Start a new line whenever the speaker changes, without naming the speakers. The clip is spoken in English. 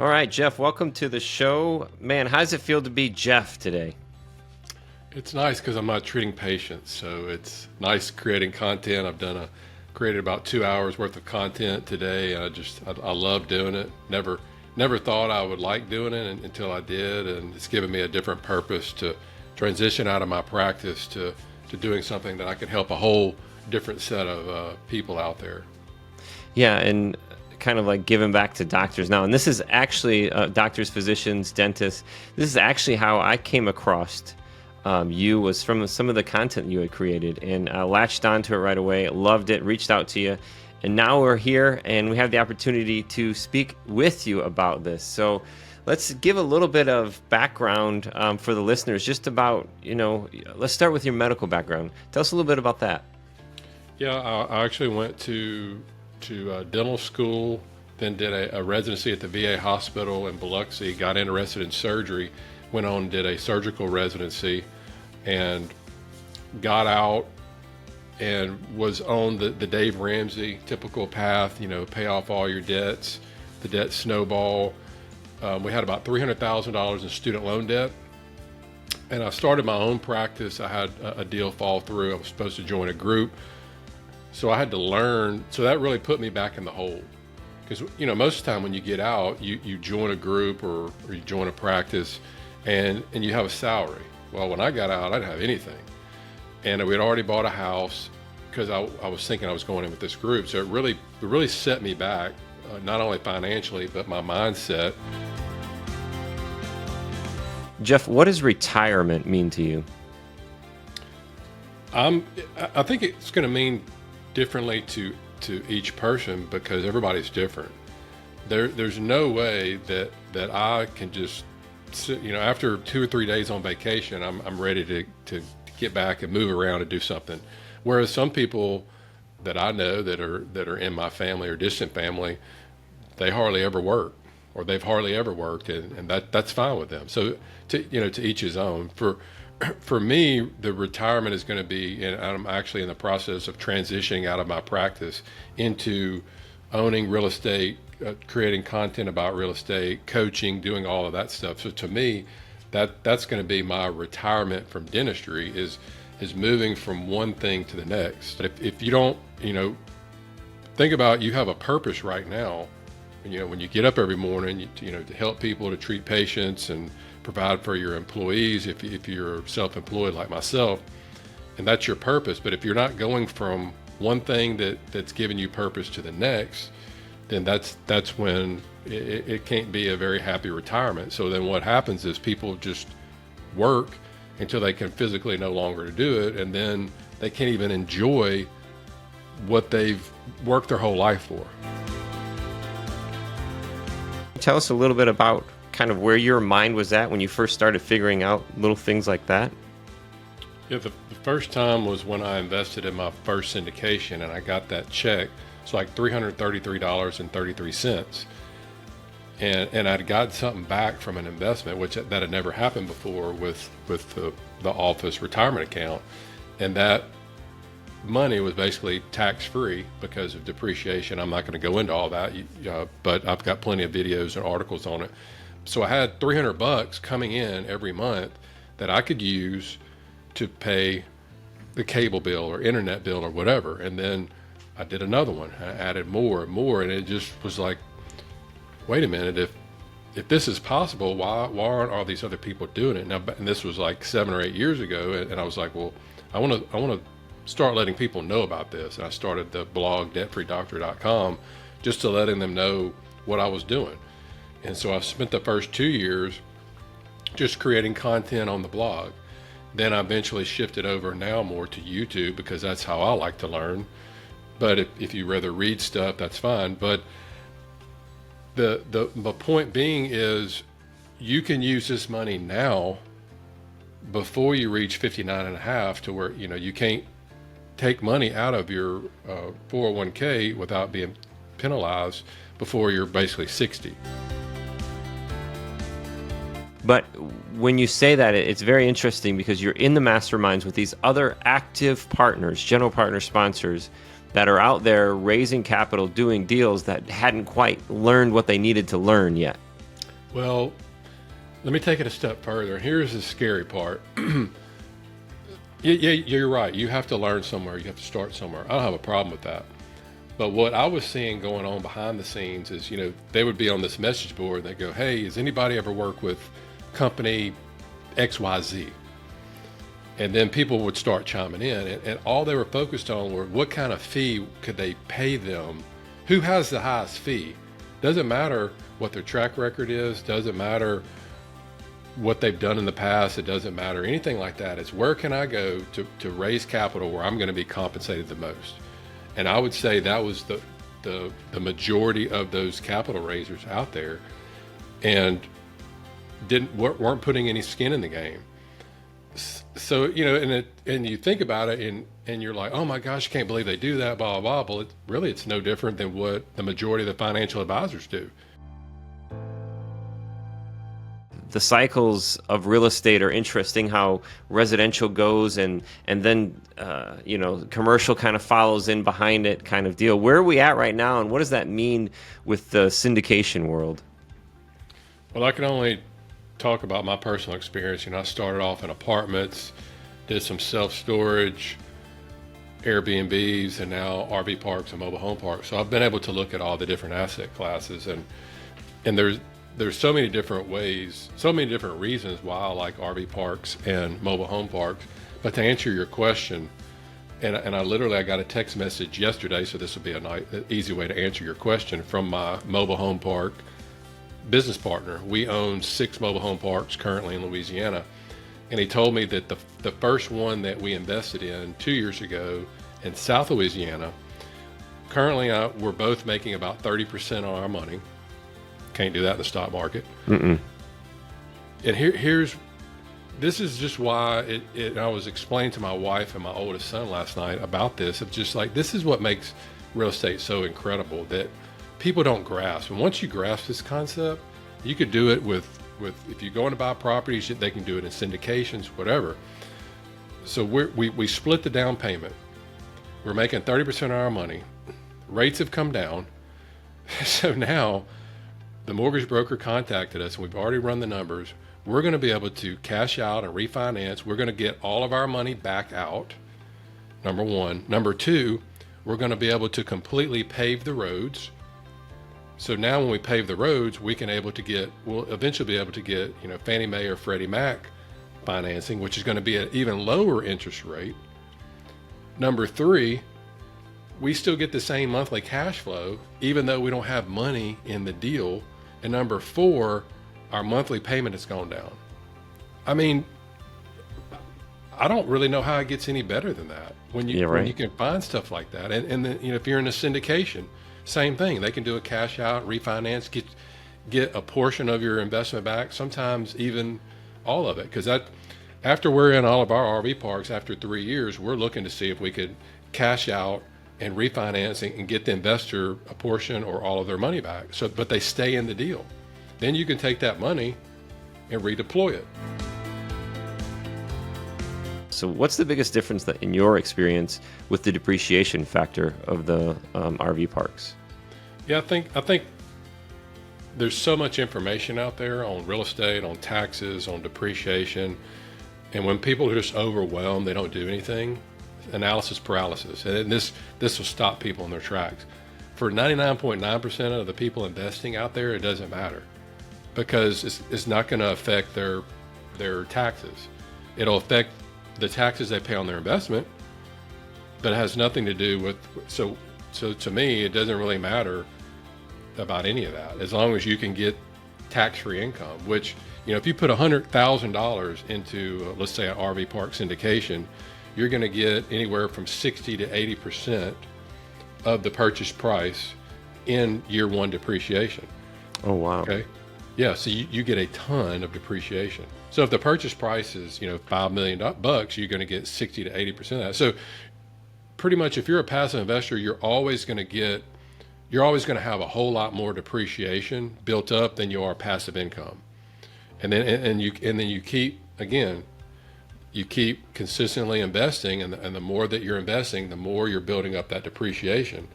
All right, Jeff, welcome to the show. Man, how does it feel to be Jeff today?
It's nice because I'm not treating patients, so it's nice creating content. Created about 2 hours worth of content today. I love doing it. Never thought I would like doing it until I did, and it's given me a different purpose to transition out of my practice to doing something that I can help a whole different set of people out there.
Yeah, and kind of like giving back to doctors now. And this is actually doctors, physicians, dentists. This is actually how I came across you, was from some of the content you had created, and latched onto it right away, loved it, reached out to you, and now we're here and we have the opportunity to speak with you about this. So let's give a little bit of background for the listeners, just about, let's start with your medical background. Tell us a little bit about that.
Yeah, I actually went to dental school, then did a residency at the VA hospital in Biloxi, got interested in surgery, went on and did a surgical residency, and got out and was on the Dave Ramsey typical path, pay off all your debts, the debt snowball. We had about $300,000 in student loan debt, and I started my own practice. I had a deal fall through. I was supposed to join a group, so I had to learn. So that really put me back in the hole, because most of the time when you get out, you join a group or you join a practice, and you have a salary. Well, when I got out, I didn't have anything. And we had already bought a house because I was thinking I was going in with this group. So it really set me back, not only financially, but my mindset.
Jeff, what does retirement mean to you?
I think it's going to mean differently to each person, because everybody's different. There's no way that I can just sit, after 2 or 3 days on vacation, I'm ready to get back and move around and do something. Whereas some people that I know that are in my family or distant family, they hardly ever work, or they've hardly ever worked, and that's fine with them. So to each his own. For me, the retirement is going to be, and I'm actually in the process of transitioning out of my practice into owning real estate, creating content about real estate, coaching, doing all of that stuff. So to me, that's going to be my retirement from dentistry, is moving from one thing to the next. But if you don't, think about, you have a purpose right now. When you get up every morning, to help people, to treat patients and provide for your employees, if you're self-employed like myself, and that's your purpose. But if you're not going from one thing that's giving you purpose to the next, then that's when it can't be a very happy retirement. So then what happens is people just work until they can physically no longer do it, and then they can't even enjoy what they've worked their whole life for.
Tell us a little bit about kind of where your mind was at when you first started figuring out little things like that.
Yeah, the first time was when I invested in my first syndication, and I got that check. It's like $333.33. And I'd gotten something back from an investment, which that had never happened before with the office retirement account. And that money was basically tax-free because of depreciation. I'm not going to go into all that, but I've got plenty of videos and articles on it. So I had $300 coming in every month that I could use to pay the cable bill or internet bill or whatever. And then I did another one. I added more and more, and it just was like, wait a minute, if this is possible, why aren't all these other people doing it now? And this was like 7 or 8 years ago, and I was like, well, I want to start letting people know about this. And I started the blog debtfreedoctor.com just to letting them know what I was doing. And so I spent the first 2 years just creating content on the blog. Then I eventually shifted over now more to YouTube, because that's how I like to learn. But if you rather read stuff, that's fine. But the point being is, you can use this money now before you reach 59 and a half, to where you can't take money out of your 401k without being penalized before you're basically 60.
But when you say that, it's very interesting, because you're in the masterminds with these other active partners, general partner sponsors, that are out there raising capital, doing deals that hadn't quite learned what they needed to learn yet.
Well, let me take it a step further. Here's the scary part. Yeah, you're right. You have to learn somewhere. You have to start somewhere. I don't have a problem with that. But what I was seeing going on behind the scenes is, they would be on this message board and they go, hey, has anybody ever worked with company XYZ? And then people would start chiming in, and all they were focused on were what kind of fee could they pay them? Who has the highest fee? Doesn't matter what their track record is, doesn't matter what they've done in the past, it doesn't matter anything like that. It's where can I go to raise capital where I'm going to be compensated the most? And I would say that was the majority of those capital raisers out there, and weren't putting any skin in the game. So and you think about it, and you're like, oh my gosh, I can't believe they do that, blah blah blah. Well, it's no different than what the majority of the financial advisors do.
The cycles of real estate are interesting, how residential goes and then commercial kind of follows in behind it, kind of deal. Where are we at right now, and what does that mean with the syndication world?
Well, I can only talk about my personal experience. I started off in apartments, did some self-storage, Airbnbs, and now RV parks and mobile home parks. So I've been able to look at all the different asset classes, and there's so many different ways, so many different reasons why I like RV parks and mobile home parks. But to answer your question, and I got a text message yesterday, so this would be an easy way to answer your question, from my mobile home park business partner. We own 6 mobile home parks currently in Louisiana, and he told me that the first one that we invested in 2 years ago in South Louisiana, currently we're both making about 30% on our money. Can't do that in the stock market.
Mm-mm.
And this is just why I was explaining to my wife and my oldest son last night about this, of just like, this is what makes real estate so incredible, that people don't grasp. And once you grasp this concept, you could do it with if you're going to buy properties, they can do it in syndications, whatever. So we split the down payment. We're making 30% of our money. Rates have come down. So now the mortgage broker contacted us, and we've already run the numbers. We're going to be able to cash out and refinance. We're going to get all of our money back out, number one. Number two, we're going to be able to completely pave the roads. So now when we pave the roads, we'll eventually be able to get, Fannie Mae or Freddie Mac financing, which is going to be an even lower interest rate. Number three, we still get the same monthly cash flow, even though we don't have money in the deal. And number four, our monthly payment has gone down. I mean, I don't really know how it gets any better than that when you can find stuff like that. And then, if you're in a syndication, same thing. They can do a cash out, refinance, get a portion of your investment back, sometimes even all of it. Because after we're in all of our RV parks, after 3 years, we're looking to see if we could cash out and refinance and get the investor a portion or all of their money back. But they stay in the deal. Then you can take that money and redeploy it.
So what's the biggest difference in your experience with the depreciation factor of the RV parks?
Yeah, I think there's so much information out there on real estate, on taxes, on depreciation. And when people are just overwhelmed, they don't do anything. Analysis paralysis. And this will stop people in their tracks. For 99.9% of the people investing out there, it doesn't matter, because it's not going to affect their taxes. It'll affect the taxes they pay on their investment, but it has nothing to do with, so to me, it doesn't really matter about any of that, as long as you can get tax-free income, which, if you put $100,000 into, let's say, an RV park syndication, you're going to get anywhere from 60 to 80% of the purchase price in year one depreciation.
Oh, wow.
Okay. Yeah. So you get a ton of depreciation. So if the purchase price is, $5 million, you're going to get 60 to 80% of that. So pretty much, if you're a passive investor, you're always going to have a whole lot more depreciation built up than you are passive income. And then you keep consistently investing, and the more that you're investing, the more you're building up that depreciation.